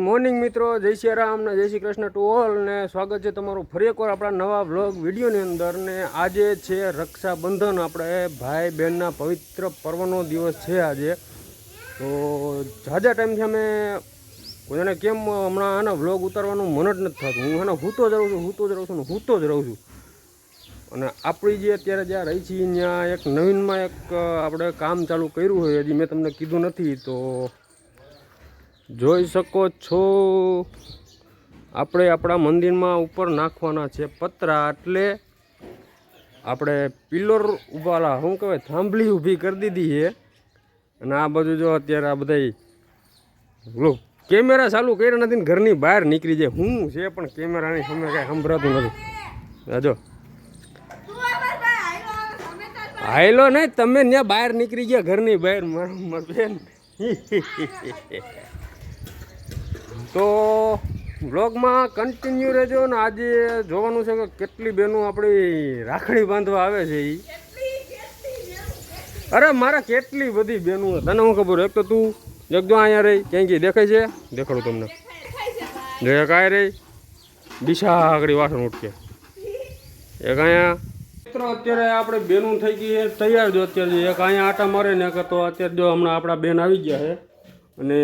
Morning મિત્રો, જય શ્રી રામ ને જય શ્રી કૃષ્ણ ટુ ઓલ ને સ્વાગત છે તમારું ફરી એકવાર આપણા નવા વ્લોગ વિડીયોની અંદર. ને આજે છે રક્ષાબંધન, આપણે ભાઈ બહેનના પવિત્ર પર્વનો દિવસ છે આજે. તો ઝાઝા ટાઈમથી અમે કોઈને કેમ હમણાં આના વ્લોગ ઉતારવાનું મન જ નથી થતું. હું આના હૂતો જ રહું છું. અને આપણી જે અત્યારે જ્યાં રહી છીએ ત્યાં એક નવીનમાં એક આપણે કામ ચાલુ કર્યું હોય, હજી મેં તમને કીધું નથી. તો જોઈ શકો છો આપણે આપણા મંદિરમાં ઉપર નાખવાના છે પતરા. એટલે આપણે પિલર ઊભાલા શું કહેવાય થાંભલી ઊભી કરી દીધી છે. અને આ બધું જો અત્યારે આ બધા કેમેરા ચાલુ કર્યા નથી ને ઘરની બહાર નીકળી જાય હું છે, પણ કેમેરાની સામે કાંઈ સંભળાતું નથી. જો હાયલો નહીં, તમે ત્યાં બહાર નીકળી ગયા ઘરની બહાર મારા બેન. તો બ્લોગમાં કન્ટિન્યુ રહેજો. ને આજે જોવાનું છે કે કેટલી બહેનો આપણી રાખડી બાંધવા આવે છે. અરે મારા કેટલી બધી બહેનો તને શું ખબર. એક તો તું એકદમ અહીંયા રહી ક્યાંય ગઈ દેખાય છે, દેખાડું તમને. જો એક આ રહી દિશા આગળ વાસણ ઉઠકે, એક અહીંયા મિત્રો અત્યારે આપણે બેનું થઈ ગઈ તૈયાર. જો અત્યારે એક અહીંયા આટા મારે ને તો અત્યારે જો હમણાં આપણા બેન આવી ગયા છે. અને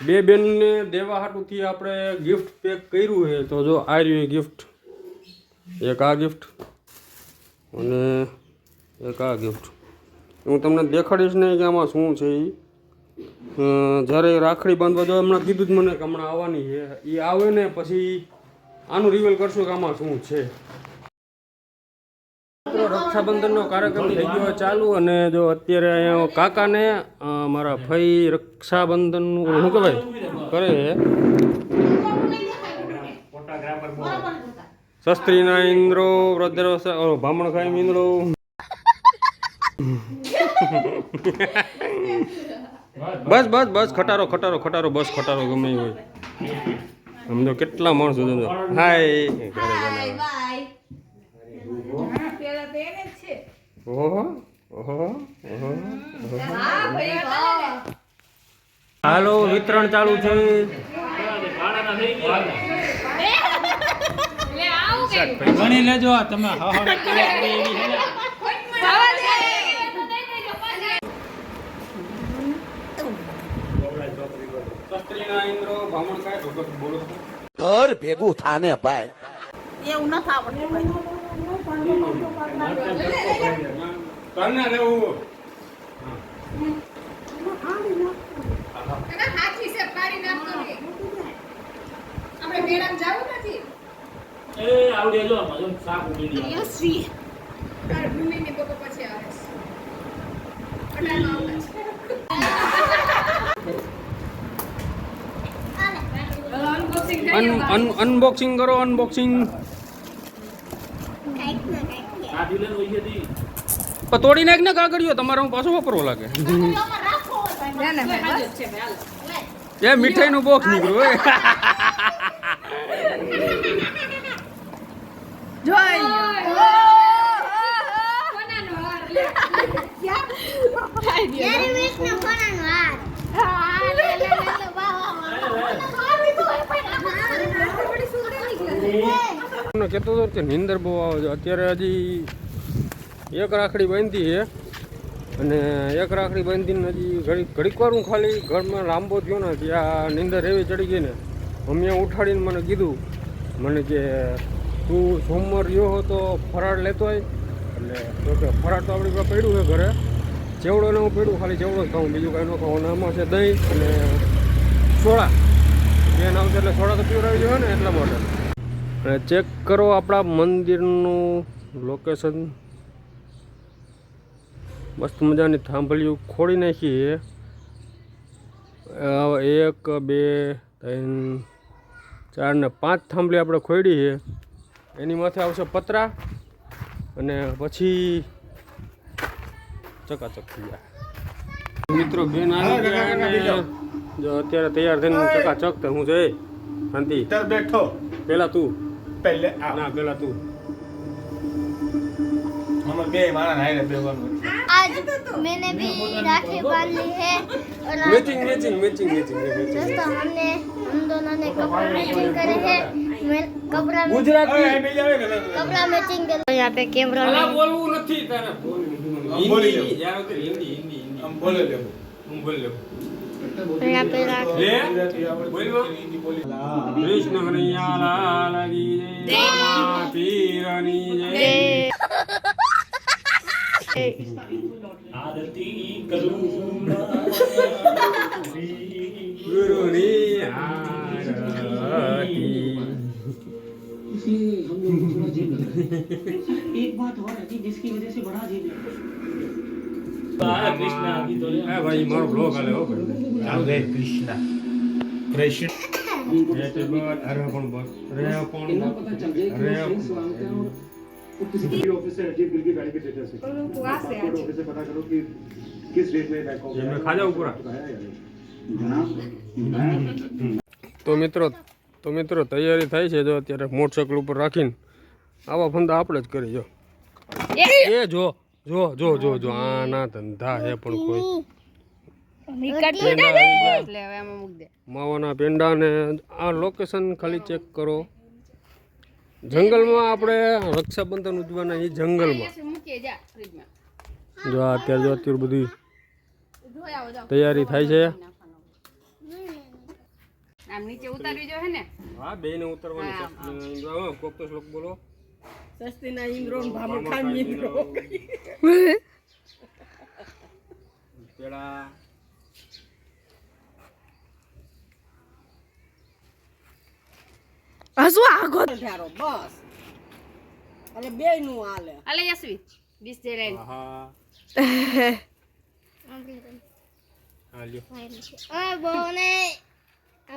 બે બેનને દેવા હાટુથી આપણે ગિફ્ટ પેક કર્યું છે. તો જો આ રહ્યું ગિફ્ટ, એક આ ગિફ્ટ અને એક આ ગિફ્ટ. હું તમને દેખાડીશ નહીં કે આમાં શું છે. જ્યારે રાખડી બાંધવા જો હમણાં કીધું જ મને કે હમણાં આવવાની છે. એ આવે ને પછી આનું રિવીલ કરશું કે આમાં શું છે. રક્ષાબંધનનો કાર્યક્રમ થઈ ગયો ચાલુ. અને જો અત્યારે અહીંયા કાકાને મારા ભાઈ રક્ષાબંધનનું શું કહેવાય કરે છે. શસ્ત્રીના ઇન્દ્રો વૃદ્ધર ભામણ ખાઈ ઇન્દ્રો. બસ બસ બસ ખટારો ખટારો ખટારો બસ ખટારો ગમે હોય. સમજો કેટલા માણસો સમજો. હાય હાલો વિતરણ ચાલુ છે. ગણી લેજો તમે. ઘર ભેગું થાને ભાઈ એવું નથી આવડતું. અનબોક્સિંગ કરો, અનબોક્સિંગ. તોડી નાખ ને કાગળિયો, તમારે હું પાછો વાપરવો લાગે. એ મીઠાઈ નું બોક્સ નીકળ્યું. કહેતો હતો કે નીંદર બહુ આવે છે. અત્યારે હજી એક રાખડી બાંધી છે. અને એક રાખડી બાંધીને હજી ઘડીક વાર હું ખાલી ઘરમાં લાંબો થયો ને ત્યાં નીંદર એવી ચડી ગઈ ને મમ્મીએ ઉઠાડીને મને કીધું મને કે તું સોમવાર રહ્યો હો તો ફરાળ લેતો હોય. એટલે તો કે ફરાળ તો આપણી પાસે પડ્યું છે ઘરે, ચેવડો ને હું પડ્યું, ખાલી ચેવડો જ ખાઉં, બીજું કાંઈ ન ખાવું. અને આમાં છે દહીં અને સોડા. બેન આવશે એટલે સોડા તો પીવડાવી જોઈએ ને એટલા માટે. અને ચેક કરો આપણા મંદિરનું લોકેશન. મસ્ત મજાની થાંભલીઓ ખોડી નાખી છે. 1 2 3 4 ને 5 થાંભલી આપણે ખોડી છે. એની માથે આવશે પતરા અને પછી ચકાચક થઈ જાય. મિત્રો બેન આવી ગયા અને જો અત્યારે તૈયાર થઈને ચકાચક. તો હું છે શાંતિ બેઠો. પેલા તું ના પેલા તું आज मैंने भी राखी बांध ली है और मैचिंग मैचिंग मैचिंग मैचिंग दोस्तों हम कपड़ा मैचिंग करे हैं मैं कपड़ा मैचिंग कर यहाँ पे कैमरा અલા બોલવું નથી તારે હિન્દી યાર તો હિન્દી હિન્દી આમ બોલે લે હું બોલ લે यहाँ पे राख લે બોલવો કૃષ્ણ કનૈયા લાલ કી જય રામા પીરની જય આરતી કરું ગુરુની આરતી एक बात और है कि जिसकी वजह से बड़ा अजीब लगता है। કૃષ્ણ ગીતો લે એ ભાઈ મારો બ્લોગ આલે હો ભાઈ રાધે કૃષ્ણ કૃષ્ણ એ તે બોલ અરે પણ બોલ રે પણ રે એમને ખાજા ઉપર તો મિત્રો તૈયારી થાય છે જો અત્યારે મોટરસાઇકલ ઉપર રાખીને આવા ફંદા આપણે જ કરી જો એ જો જો જો જો જો આ ના ધંધા હે પણ કોઈ માવાના પેંડા ને આ લોકેશન ખાલી ચેક કરો જંગલમાં આપણે રક્ષાબંધન ઉજવાના એ જંગલમાં જો અત્યારે બધી તૈયારી થાય છે આમ નીચે ઉતારવી જો હે ને હા બે ને ઉતરવાની છે કોક તો શ્લોક બોલો સસ્તી ના ઇન્દ્રો ને ભામો ખાન ઇન્દ્રો પેડા હસુ આગો ઠારો બસ એટલે બે નું હાલે અલે યસવી 20 જે રેન હા હાલ્યો बोने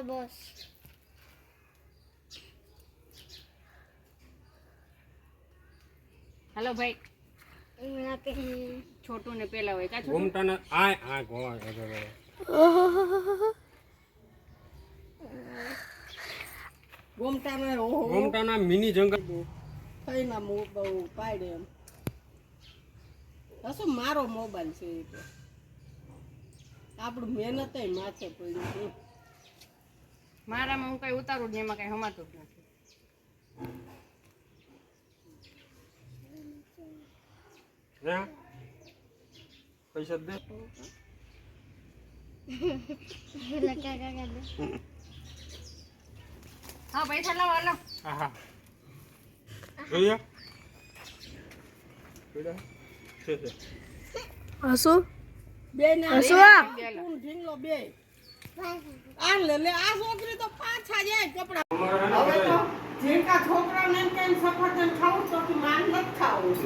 बॉस हेलो भाई यहाँ पे छोटू ने पेला હોય કા छोटू ઘૂમટાના આ ગોવા ઘૂમટાના મિની જંગલ થઈ ના મો બહુ પાડે એમ હસુ મારો મોબાઈલ છે એ તો આપણું મહેનત માથે પડી છે મારામાં હું કઈ ઉતારું જ નહીં એમાં કઈ હમાતું જ નથી હે પૈસા દે लगा कर दे હા પૈસા લાવો હાલો હા હા જોઈએ પેડા છે હસુ બે ના હસુ ઢીંગલો બે આ લે આ છોકરી તો પાછા જાય કપડા હવે તો જેકા છોકરાને એમ કેમ સફરજન ખાવું તો કે માન ન ખાવું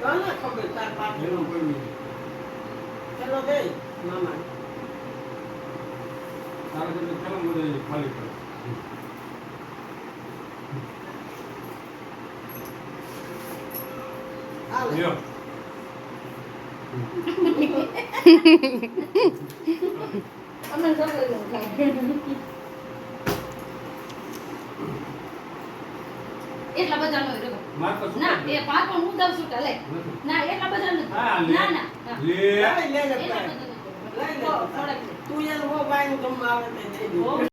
ના ખબર તાર બાપ ચલો દે મામા ખાલી હાલ લ્યો અમે સગળ એટલા બધા નો રહ્યો માર તો ના એ પાક પણ હું દઉં છું લે ના એટલા બધા નથી ના ના લે લે લે એટલા બધા નથી તું એને હો બાઈ નું ગમ આવે તે દે